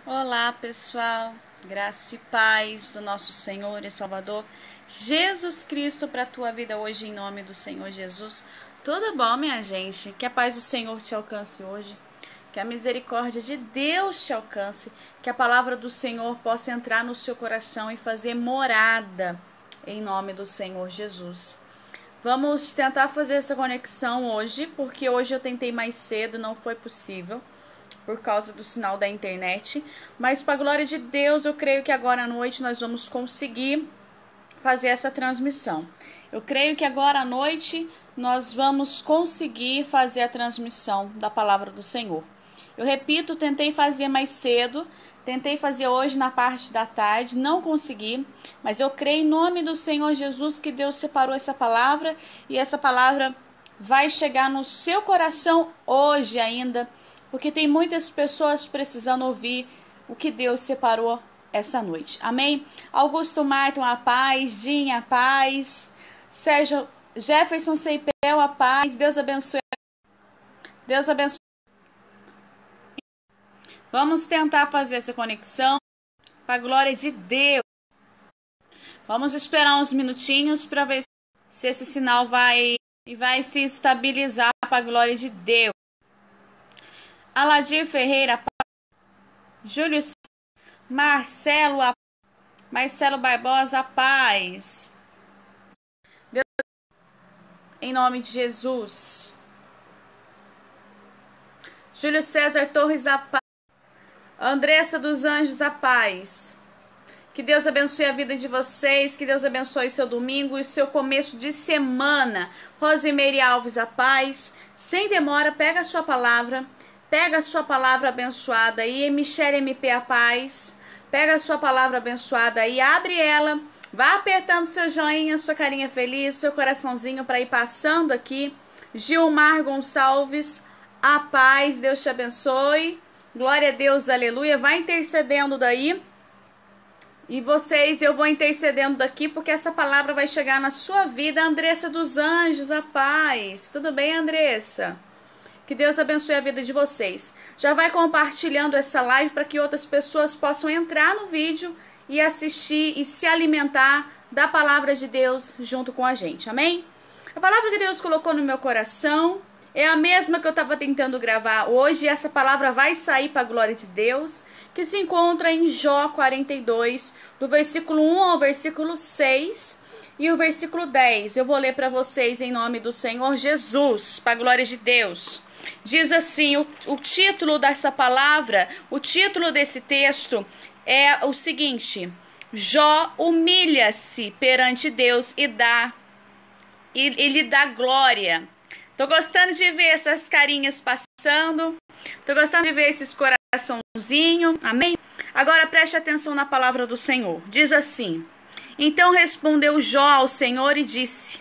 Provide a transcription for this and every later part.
Olá, pessoal. Graça e paz do nosso Senhor e Salvador Jesus Cristo para a tua vida hoje, em nome do Senhor Jesus. Tudo bom, minha gente? Que a paz do Senhor te alcance hoje. Que a misericórdia de Deus te alcance. Que a palavra do Senhor possa entrar no seu coração e fazer morada, em nome do Senhor Jesus. Vamos tentar fazer essa conexão hoje, porque hoje eu tentei mais cedo, não foi possível por causa do sinal da internet, mas para a glória de Deus, eu creio que agora à noite nós vamos conseguir fazer essa transmissão. Eu creio que agora à noite nós vamos conseguir fazer a transmissão da palavra do Senhor. Eu repito, tentei fazer mais cedo, tentei fazer hoje na parte da tarde, não consegui, mas eu creio em nome do Senhor Jesus que Deus separou essa palavra e essa palavra vai chegar no seu coração hoje ainda, porque tem muitas pessoas precisando ouvir o que Deus separou essa noite. Amém? Augusto Martin, a paz. Dinha, a paz. Sérgio Jefferson Seipel, a paz. Deus abençoe. Deus abençoe. Vamos tentar fazer essa conexão para a glória de Deus. Vamos esperar uns minutinhos para ver se esse sinal vai se estabilizar para a glória de Deus. Aladir Ferreira, Júlio, Marcelo Barbosa, paz. Deus, em nome de Jesus. Júlio César Torres, a paz. Andressa dos Anjos, a paz. Que Deus abençoe a vida de vocês, que Deus abençoe seu domingo e seu começo de semana. Rosemary Alves, a paz. Sem demora, pega a sua palavra. Pega a sua palavra abençoada aí, Michele MP, a paz. Pega a sua palavra abençoada aí, abre ela. Vá apertando seu joinha, sua carinha feliz, seu coraçãozinho para ir passando aqui. Gilmar Gonçalves, a paz, Deus te abençoe. Glória a Deus, aleluia. Vai intercedendo daí. E vocês, eu vou intercedendo daqui, porque essa palavra vai chegar na sua vida. Andressa dos Anjos, a paz. Tudo bem, Andressa? Que Deus abençoe a vida de vocês. Já vai compartilhando essa live para que outras pessoas possam entrar no vídeo e assistir e se alimentar da palavra de Deus junto com a gente. Amém? A palavra que Deus colocou no meu coração é a mesma que eu estava tentando gravar hoje. E essa palavra vai sair para a glória de Deus, que se encontra em Jó 42, do versículo 1 ao versículo 6 e o versículo 10. Eu vou ler para vocês em nome do Senhor Jesus, para a glória de Deus. Diz assim, o título dessa palavra, o título desse texto é o seguinte: Jó humilha-se perante Deus e lhe dá glória. Tô gostando de ver essas carinhas passando, tô gostando de ver esses coraçãozinhos, amém? Agora preste atenção na palavra do Senhor. Diz assim: Então respondeu Jó ao Senhor e disse: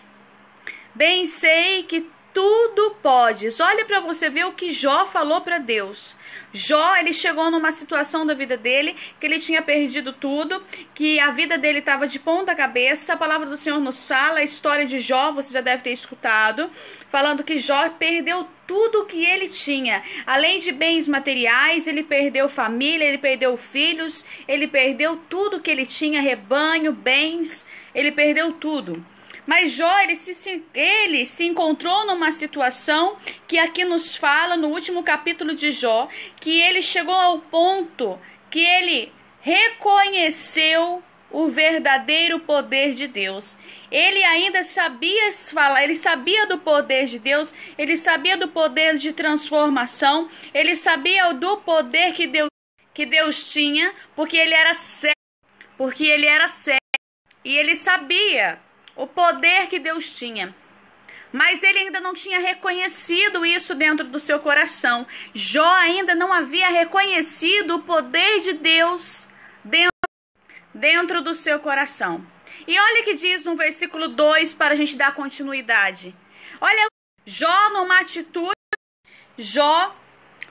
Bem sei que tudo podes. Olha para você ver o que Jó falou para Deus. Jó, ele chegou numa situação da vida dele que ele tinha perdido tudo, que a vida dele estava de ponta cabeça. A palavra do Senhor nos fala, a história de Jó, você já deve ter escutado, falando que Jó perdeu tudo que ele tinha. Além de bens materiais, ele perdeu família, ele perdeu filhos, ele perdeu tudo que ele tinha, rebanho, bens, ele perdeu tudo. Mas Jó, ele se encontrou numa situação que aqui nos fala, no último capítulo de Jó, que ele chegou ao ponto que ele reconheceu o verdadeiro poder de Deus. Ele ainda sabia falar, ele sabia do poder de Deus, ele sabia do poder de transformação, ele sabia do poder que Deus tinha, porque ele era cego, e ele sabia o poder que Deus tinha. Mas ele ainda não tinha reconhecido isso dentro do seu coração. Jó ainda não havia reconhecido o poder de Deus dentro do seu coração. E olha o que diz no versículo 2 para a gente dar continuidade. Olha, Jó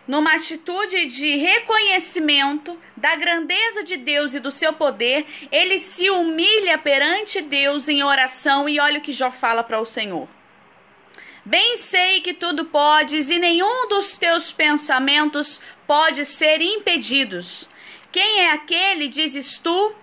numa atitude de reconhecimento da grandeza de Deus e do seu poder, ele se humilha perante Deus em oração e olha o que Jó fala para o Senhor. Bem sei que tudo podes e nenhum dos teus pensamentos pode ser impedidos. Quem é aquele, dizes tu,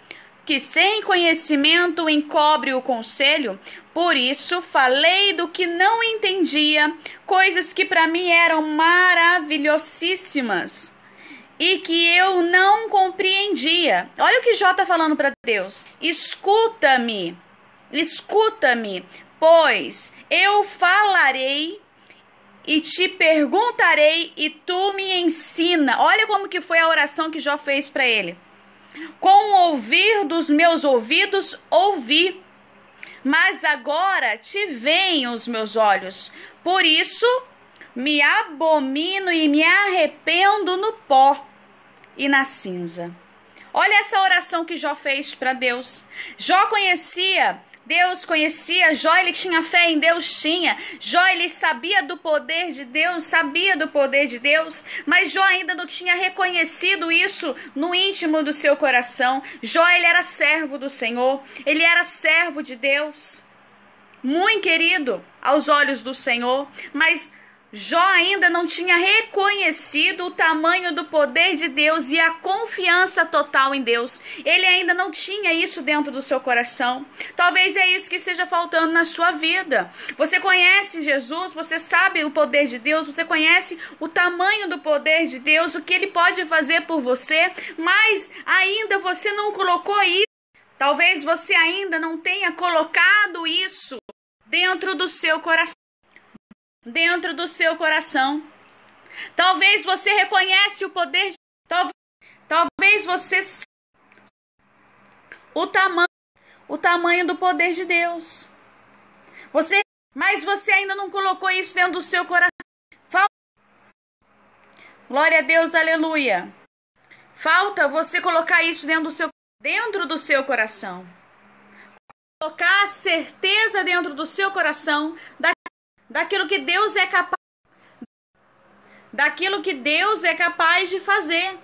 que sem conhecimento encobre o conselho? Por isso falei do que não entendia, coisas que para mim eram maravilhosíssimas e que eu não compreendia. Olha o que Jó está falando para Deus. Escuta-me, pois eu falarei e te perguntarei e tu me ensina. Olha como que foi a oração que Jó fez para ele. Com o ouvir dos meus ouvidos ouvi, mas agora te veem os meus olhos. Por isso me abomino e me arrependo no pó e na cinza. Olha essa oração que Jó fez para Deus. Jó conhecia Deus, conhecia Jó, ele tinha fé em Deus, tinha. Jó, ele sabia do poder de Deus, mas Jó ainda não tinha reconhecido isso no íntimo do seu coração. Jó, ele era servo do Senhor, ele era servo de Deus, muito querido aos olhos do Senhor, mas Jó ainda não tinha reconhecido o tamanho do poder de Deus e a confiança total em Deus. Ele ainda não tinha isso dentro do seu coração. Talvez é isso que esteja faltando na sua vida. Você conhece Jesus, você sabe o poder de Deus, você conhece o tamanho do poder de Deus, o que Ele pode fazer por você, mas ainda você não colocou isso. Talvez você ainda não tenha colocado isso dentro do seu coração. Talvez você reconhece o poder, talvez você o tamanho do poder de Deus. Mas você ainda não colocou isso dentro do seu coração. Glória a Deus, aleluia. Falta você colocar isso dentro do seu coração. Colocar a certeza dentro do seu coração daquilo que Deus é capaz de fazer,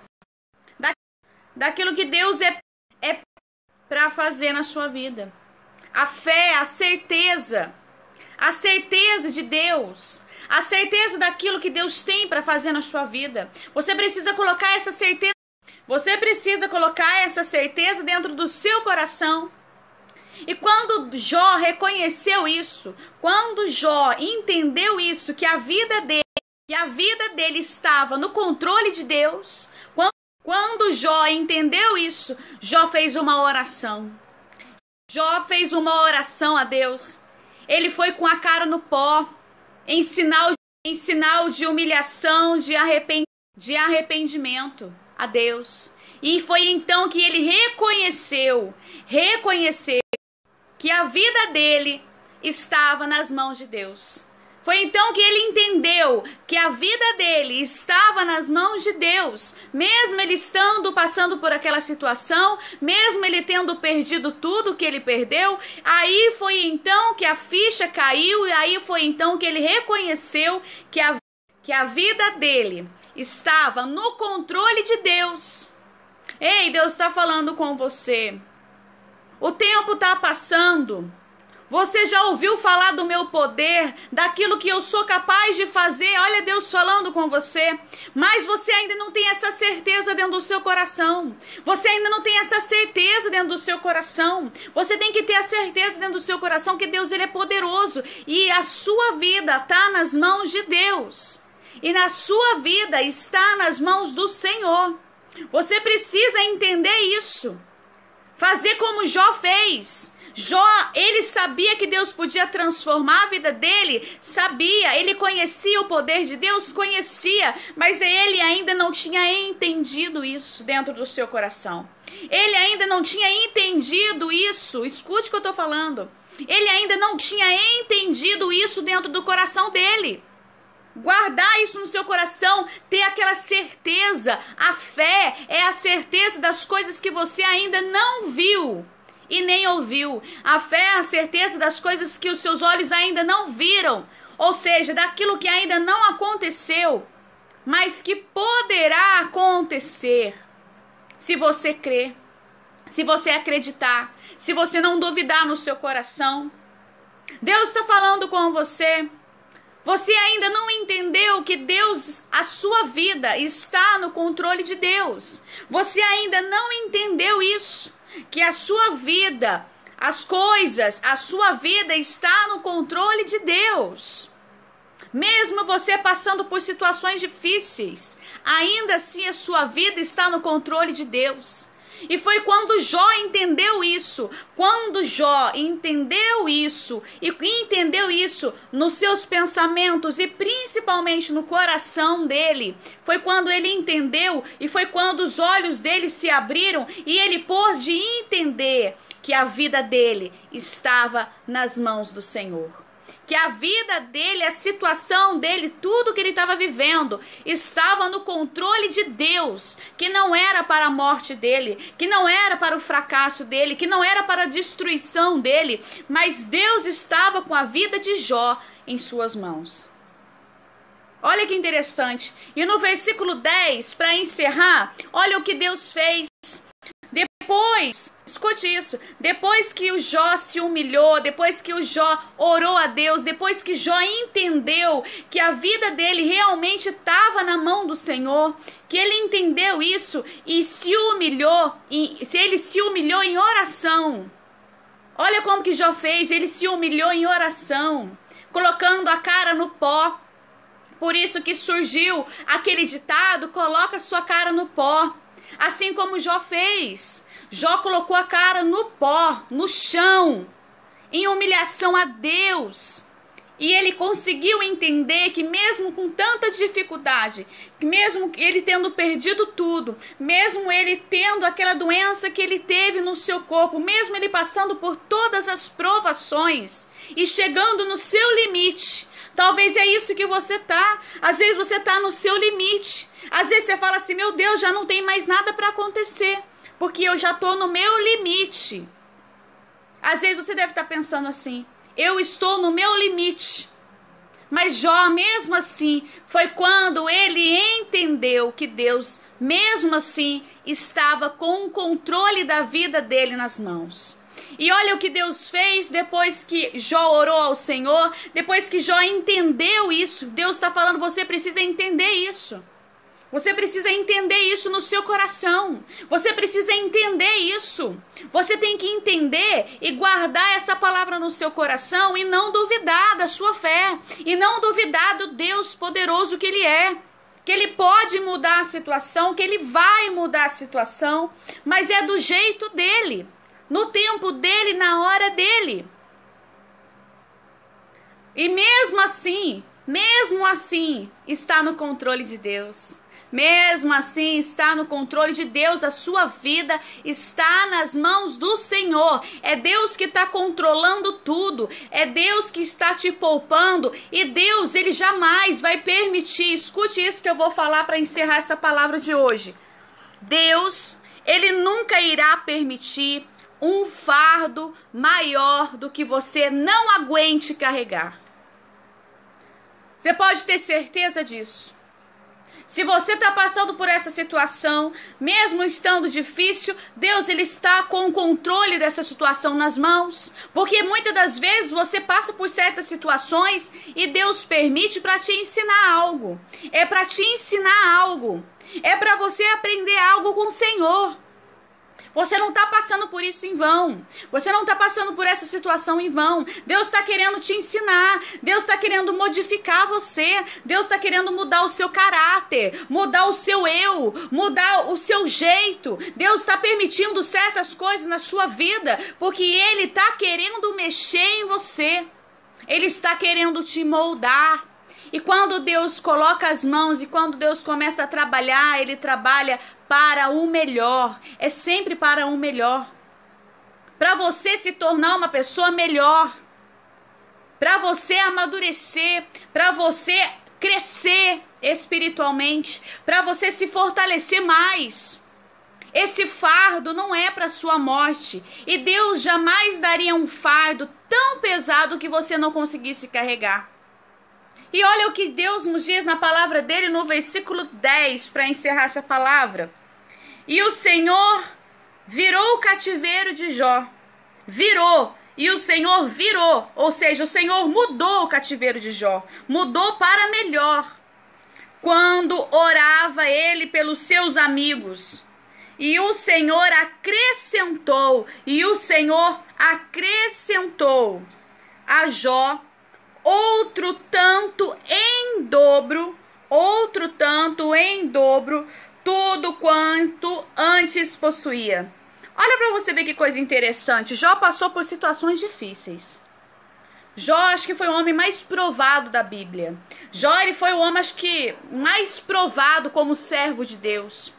daquilo que Deus é para fazer na sua vida. A fé, a certeza de Deus, a certeza daquilo que Deus tem para fazer na sua vida. Você precisa colocar essa certeza dentro do seu coração. E quando Jó reconheceu isso, quando Jó entendeu isso, que a vida dele estava no controle de Deus, quando Jó entendeu isso, Jó fez uma oração. Jó fez uma oração a Deus. Ele foi com a cara no pó, em sinal de humilhação, de arrependimento a Deus. E foi então que ele reconheceu que a vida dele estava nas mãos de Deus. Foi então que ele entendeu que a vida dele estava nas mãos de Deus, mesmo ele passando por aquela situação, mesmo ele tendo perdido tudo que ele perdeu. Aí foi então que a ficha caiu, e aí foi então que ele reconheceu que a vida dele estava no controle de Deus. Ei, Deus está falando com você. O tempo está passando. Você já ouviu falar do meu poder, daquilo que eu sou capaz de fazer? Olha Deus falando com você. Mas você ainda não tem essa certeza dentro do seu coração. Você tem que ter a certeza dentro do seu coração que Deus, ele é poderoso. E a sua vida está nas mãos de Deus. E na sua vida está nas mãos do Senhor. Você precisa entender isso. Fazer como Jó fez. Jó, ele sabia que Deus podia transformar a vida dele, ele conhecia o poder de Deus, mas ele ainda não tinha entendido isso dentro do seu coração. Ele ainda não tinha entendido isso, escute o que eu estou falando. Ele ainda não tinha entendido isso dentro do coração dele. Guardar isso no seu coração, ter aquela certeza. A fé é a certeza das coisas que você ainda não viu e nem ouviu. A fé é a certeza das coisas que os seus olhos ainda não viram, ou seja, daquilo que ainda não aconteceu, mas que poderá acontecer se você crer, se você acreditar, se você não duvidar no seu coração. Deus está falando com você. Você ainda não entendeu que Deus, a sua vida, está no controle de Deus. Você ainda não entendeu isso, que a sua vida, as coisas, a sua vida está no controle de Deus. Mesmo você passando por situações difíceis, ainda assim a sua vida está no controle de Deus. E foi quando Jó entendeu isso, e entendeu isso nos seus pensamentos e principalmente no coração dele, foi quando ele entendeu e foi quando os olhos dele se abriram e ele pôde entender que a vida dele estava nas mãos do Senhor. Que a vida dele, a situação dele, tudo que ele estava vivendo, estava no controle de Deus, que não era para a morte dele, que não era para o fracasso dele, que não era para a destruição dele, mas Deus estava com a vida de Jó em suas mãos. Olha que interessante. E no versículo 10, para encerrar, olha o que Deus fez. Depois, escute isso, depois que o Jó se humilhou, depois que o Jó orou a Deus, depois que Jó entendeu que a vida dele realmente estava na mão do Senhor, que ele entendeu isso e se humilhou, ele se humilhou em oração. Olha como que Jó fez, ele se humilhou em oração, colocando a cara no pó. Por isso que surgiu aquele ditado, coloca sua cara no pó. Assim como Jó fez. Jó colocou a cara no pó, no chão, em humilhação a Deus. E ele conseguiu entender que mesmo com tanta dificuldade, mesmo ele tendo perdido tudo, mesmo ele tendo aquela doença que ele teve no seu corpo, mesmo ele passando por todas as provações e chegando no seu limite, talvez é isso que você tá. Às vezes você tá no seu limite. Às vezes você fala assim, meu Deus, já não tem mais nada para acontecer, porque eu já tô no meu limite. Às vezes você deve estar pensando assim, eu estou no meu limite. Mas Jó, mesmo assim, foi quando ele entendeu que Deus, mesmo assim, estava com o controle da vida dele nas mãos. E olha o que Deus fez depois que Jó orou ao Senhor, depois que Jó entendeu isso. Deus está falando, você precisa entender isso. Você precisa entender isso no seu coração. Você precisa entender isso. Você tem que entender e guardar essa palavra no seu coração e não duvidar da sua fé. E não duvidar do Deus poderoso que Ele é. Que Ele pode mudar a situação, que Ele vai mudar a situação, mas é do jeito dEle. No tempo dEle, na hora dEle. E mesmo assim, está no controle de Deus. Mesmo assim, está no controle de Deus, a sua vida está nas mãos do Senhor. É Deus que está controlando tudo, é Deus que está te poupando, e Deus, Ele jamais vai permitir, escute isso que eu vou falar para encerrar essa palavra de hoje. Deus, Ele nunca irá permitir um fardo maior do que você não aguente carregar. Você pode ter certeza disso. Se você está passando por essa situação, mesmo estando difícil, Deus, Ele está com o controle dessa situação nas mãos. Porque muitas das vezes você passa por certas situações e Deus permite para te ensinar algo. É para te ensinar algo. É para você aprender algo com o Senhor. Você não está passando por isso em vão. Você não está passando por essa situação em vão. Deus está querendo te ensinar. Deus está querendo modificar você. Deus está querendo mudar o seu caráter, mudar o seu eu, mudar o seu jeito. Deus está permitindo certas coisas na sua vida, porque Ele está querendo mexer em você. Ele está querendo te moldar. E quando Deus coloca as mãos e quando Deus começa a trabalhar, Ele trabalha para o melhor. É sempre para o melhor. Para você se tornar uma pessoa melhor. Para você amadurecer. Para você crescer espiritualmente. Para você se fortalecer mais. Esse fardo não é para sua morte. E Deus jamais daria um fardo tão pesado que você não conseguisse carregar. E olha o que Deus nos diz na palavra dele no versículo 10, para encerrar essa palavra. E o Senhor virou o cativeiro de Jó. Virou. E o Senhor virou, ou seja, o Senhor mudou o cativeiro de Jó, mudou para melhor. Quando orava ele pelos seus amigos, e o Senhor acrescentou a Jó outro tanto em dobro, tudo quanto antes possuía. Olha para você ver que coisa interessante. Jó passou por situações difíceis. Jó, acho que foi o homem mais provado da Bíblia. Jó, ele foi o homem, acho que, mais provado como servo de Deus.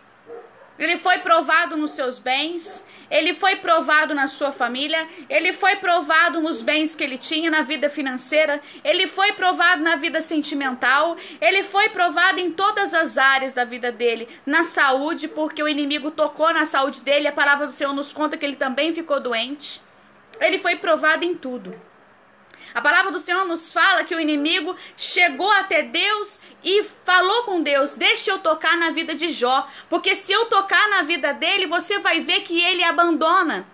Ele foi provado nos seus bens, ele foi provado na sua família, ele foi provado nos bens que ele tinha, na vida financeira, ele foi provado na vida sentimental, ele foi provado em todas as áreas da vida dele, na saúde, porque o inimigo tocou na saúde dele, a palavra do Senhor nos conta que ele também ficou doente. Ele foi provado em tudo. A palavra do Senhor nos fala que o inimigo chegou até Deus e falou com Deus: deixa eu tocar na vida de Jó, porque se eu tocar na vida dele, você vai ver que ele abandona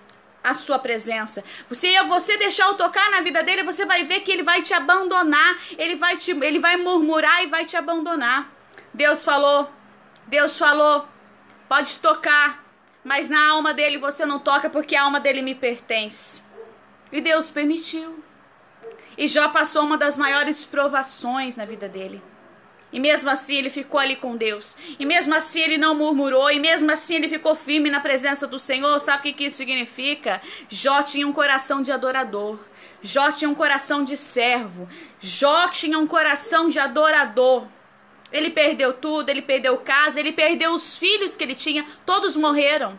a sua presença. Você deixar eu tocar na vida dele, você vai ver que ele vai te abandonar, ele vai murmurar e vai te abandonar. Deus falou, pode tocar, mas na alma dele você não toca, porque a alma dele me pertence. E Deus permitiu. E Jó passou uma das maiores provações na vida dele. E mesmo assim ele ficou ali com Deus. E mesmo assim ele não murmurou. E mesmo assim ele ficou firme na presença do Senhor. Sabe o que isso significa? Jó tinha um coração de adorador. Jó tinha um coração de servo. Jó tinha um coração de adorador. Ele perdeu tudo, ele perdeu casa, ele perdeu os filhos que ele tinha. Todos morreram.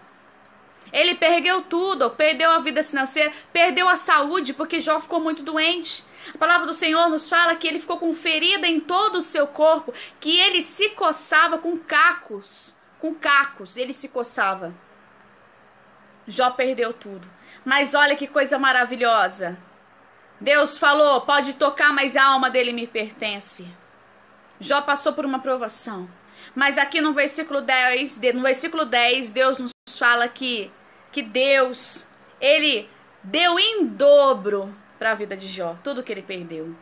Ele perdeu tudo, perdeu a vida financeira, perdeu a saúde, porque Jó ficou muito doente. A palavra do Senhor nos fala que ele ficou com ferida em todo o seu corpo, que ele se coçava com cacos, ele se coçava. Jó perdeu tudo. Mas olha que coisa maravilhosa. Deus falou, pode tocar, mas a alma dele me pertence. Jó passou por uma provação. Mas aqui no versículo 10, Deus nos fala que Deus, ele deu em dobro para a vida de Jó, tudo que ele perdeu.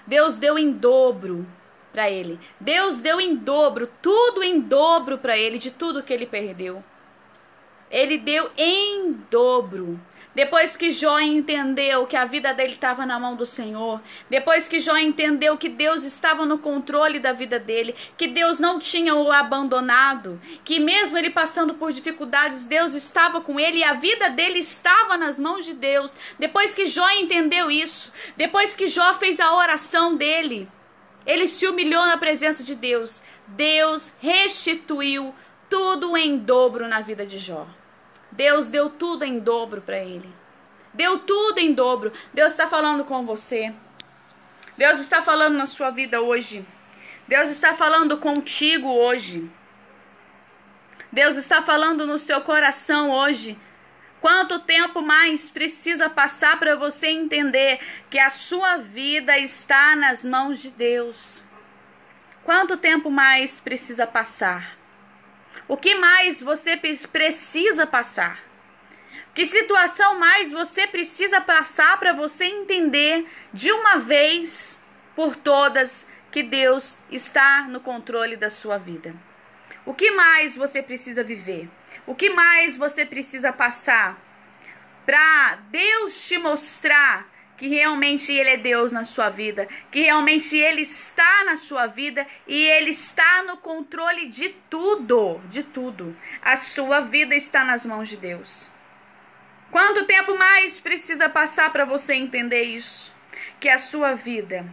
Deus deu em dobro para ele. Deus deu em dobro, tudo em dobro para ele, de tudo que ele perdeu. Ele deu em dobro. Depois que Jó entendeu que a vida dele estava na mão do Senhor, depois que Jó entendeu que Deus estava no controle da vida dele, que Deus não tinha o abandonado, que mesmo ele passando por dificuldades, Deus estava com ele e a vida dele estava nas mãos de Deus. Depois que Jó entendeu isso, depois que Jó fez a oração dele, ele se humilhou na presença de Deus. Deus restituiu tudo em dobro na vida de Jó. Deus deu tudo em dobro para ele. Deu tudo em dobro. Deus está falando com você. Deus está falando na sua vida hoje. Deus está falando contigo hoje. Deus está falando no seu coração hoje. Quanto tempo mais precisa passar para você entender que a sua vida está nas mãos de Deus? Quanto tempo mais precisa passar? O que mais você precisa passar? Que situação mais você precisa passar para você entender de uma vez por todas que Deus está no controle da sua vida? O que mais você precisa viver? O que mais você precisa passar para Deus te mostrar que realmente Ele é Deus na sua vida, que realmente Ele está na sua vida e Ele está no controle de tudo, de tudo. A sua vida está nas mãos de Deus. Quanto tempo mais precisa passar para você entender isso? Que a sua vida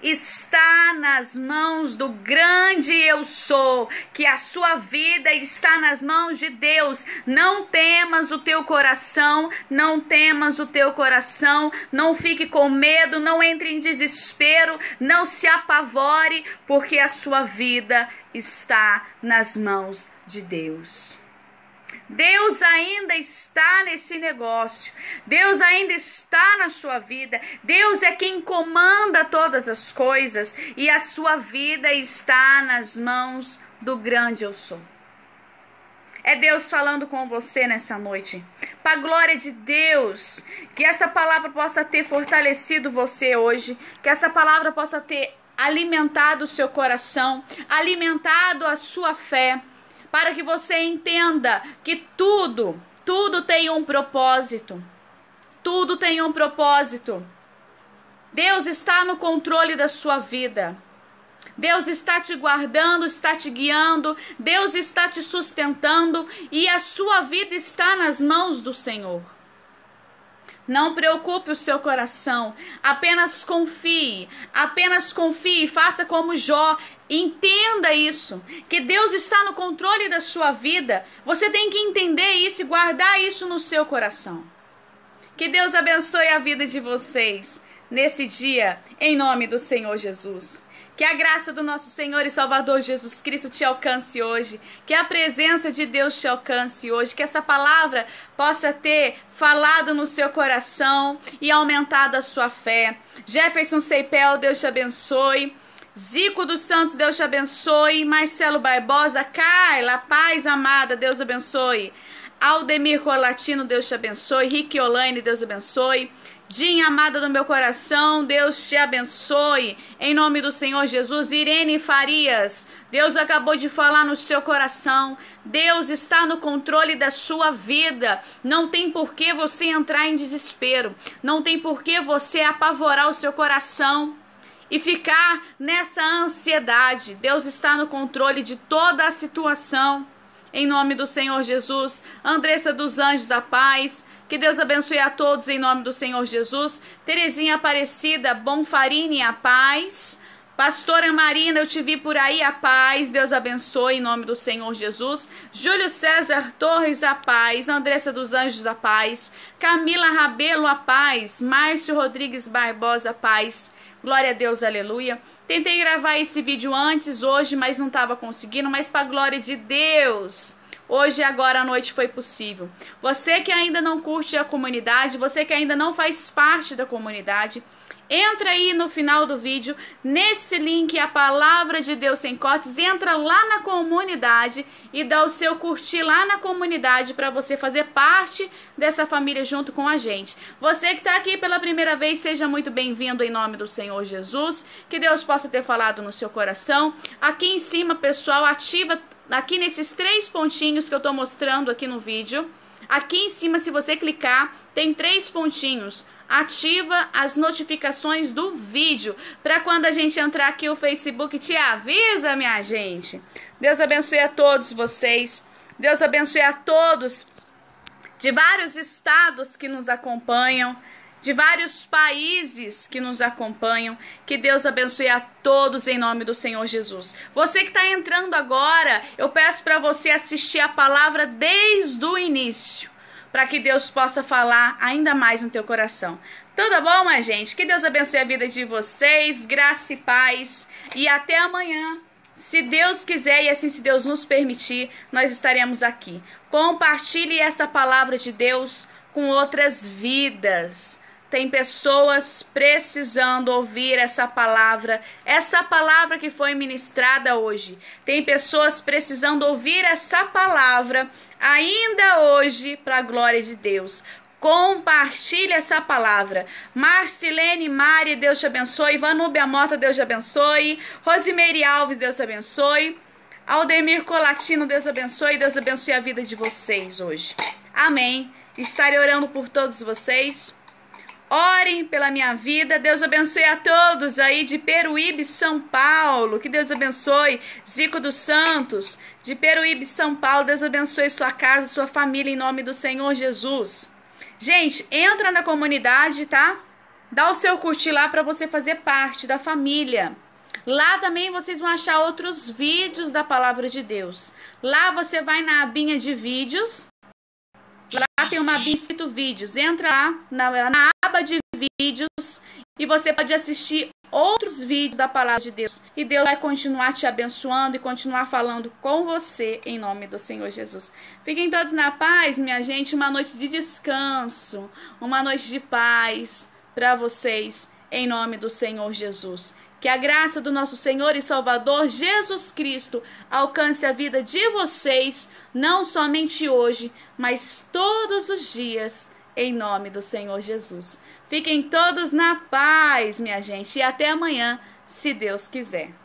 está nas mãos do grande eu sou, que a sua vida está nas mãos de Deus. Não temas o teu coração, não fique com medo, não entre em desespero, não se apavore, porque a sua vida está nas mãos de Deus. Deus ainda está nesse negócio. Deus ainda está na sua vida. Deus é quem comanda todas as coisas. E a sua vida está nas mãos do grande eu sou. É Deus falando com você nessa noite. Para a glória de Deus, que essa palavra possa ter fortalecido você hoje, que essa palavra possa ter alimentado o seu coração, alimentado a sua fé, para que você entenda que tudo tem um propósito. Tudo tem um propósito. Deus está no controle da sua vida. Deus está te guardando, está te guiando, Deus está te sustentando e a sua vida está nas mãos do Senhor. Não preocupe o seu coração, apenas confie, faça como Jó, entenda isso, que Deus está no controle da sua vida. Você tem que entender isso e guardar isso no seu coração. Que Deus abençoe a vida de vocês nesse dia, em nome do Senhor Jesus. Que a graça do nosso Senhor e Salvador Jesus Cristo te alcance hoje. Que a presença de Deus te alcance hoje. Que essa palavra possa ter falado no seu coração e aumentado a sua fé. Jefferson Seipel, Deus te abençoe. Zico dos Santos, Deus te abençoe. Marcelo Barbosa, Carla, paz amada, Deus abençoe. Aldemir Colatino, Deus te abençoe. Rick Olaine, Deus abençoe. Dinha amada do meu coração, Deus te abençoe, em nome do Senhor Jesus. Irene Farias, Deus acabou de falar no seu coração, Deus está no controle da sua vida, não tem por que você entrar em desespero, não tem por que você apavorar o seu coração e ficar nessa ansiedade. Deus está no controle de toda a situação, em nome do Senhor Jesus. Andressa dos Anjos, a paz. Que Deus abençoe a todos em nome do Senhor Jesus. Terezinha Aparecida Bonfarini, a paz. Pastora Marina, eu te vi por aí, a paz. Deus abençoe em nome do Senhor Jesus. Júlio César Torres, a paz. Andressa dos Anjos, a paz. Camila Rabelo, a paz. Márcio Rodrigues Barbosa, a paz. Glória a Deus, aleluia. Tentei gravar esse vídeo antes, hoje, mas não estava conseguindo. Mas para a glória de Deus, hoje e agora à noite foi possível. Você que ainda não curte a comunidade, você que ainda não faz parte da comunidade, entra aí no final do vídeo, nesse link, a Palavra de Deus Sem Cortes, entra lá na comunidade e dá o seu curtir lá na comunidade para você fazer parte dessa família junto com a gente. Você que está aqui pela primeira vez, seja muito bem-vindo em nome do Senhor Jesus, que Deus possa ter falado no seu coração. Aqui em cima, pessoal, ativa aqui nesses 3 pontinhos que eu estou mostrando aqui no vídeo. Aqui em cima, se você clicar, tem 3 pontinhos. Ativa as notificações do vídeo, para quando a gente entrar aqui, o Facebook te avisa, minha gente. Deus abençoe a todos vocês. Deus abençoe a todos de vários estados que nos acompanham, de vários países que nos acompanham. Que Deus abençoe a todos em nome do Senhor Jesus. Você que está entrando agora, eu peço para você assistir a palavra desde o início, para que Deus possa falar ainda mais no teu coração. Tudo bom, minha gente? Que Deus abençoe a vida de vocês, graça e paz. E até amanhã, se Deus quiser e assim se Deus nos permitir, nós estaremos aqui. Compartilhe essa palavra de Deus com outras vidas. Tem pessoas precisando ouvir essa palavra que foi ministrada hoje. Tem pessoas precisando ouvir essa palavra ainda hoje, para a glória de Deus. Compartilhe essa palavra. Marcilene Mari, Deus te abençoe. Vanúbia Mota, Deus te abençoe. Rosimeire Alves, Deus te abençoe. Aldemir Colatino, Deus abençoe. Deus abençoe a vida de vocês hoje. Amém. Estarei orando por todos vocês. Orem pela minha vida. Deus abençoe a todos aí de Peruíbe, São Paulo. Que Deus abençoe. Zico dos Santos, de Peruíbe, São Paulo. Deus abençoe sua casa, sua família, em nome do Senhor Jesus. Gente, entra na comunidade, tá? Dá o seu curtir lá para você fazer parte da família. Lá também vocês vão achar outros vídeos da Palavra de Deus. Lá você vai na abinha de vídeos. Lá tem uma abinha escrito vídeos. Entra lá na aba de vídeos e você pode assistir outros vídeos da Palavra de Deus. E Deus vai continuar te abençoando e continuar falando com você em nome do Senhor Jesus. Fiquem todos na paz, minha gente. Uma noite de descanso, uma noite de paz para vocês em nome do Senhor Jesus. Que a graça do nosso Senhor e Salvador Jesus Cristo alcance a vida de vocês, não somente hoje, mas todos os dias, em nome do Senhor Jesus. Fiquem todos na paz, minha gente, e até amanhã, se Deus quiser.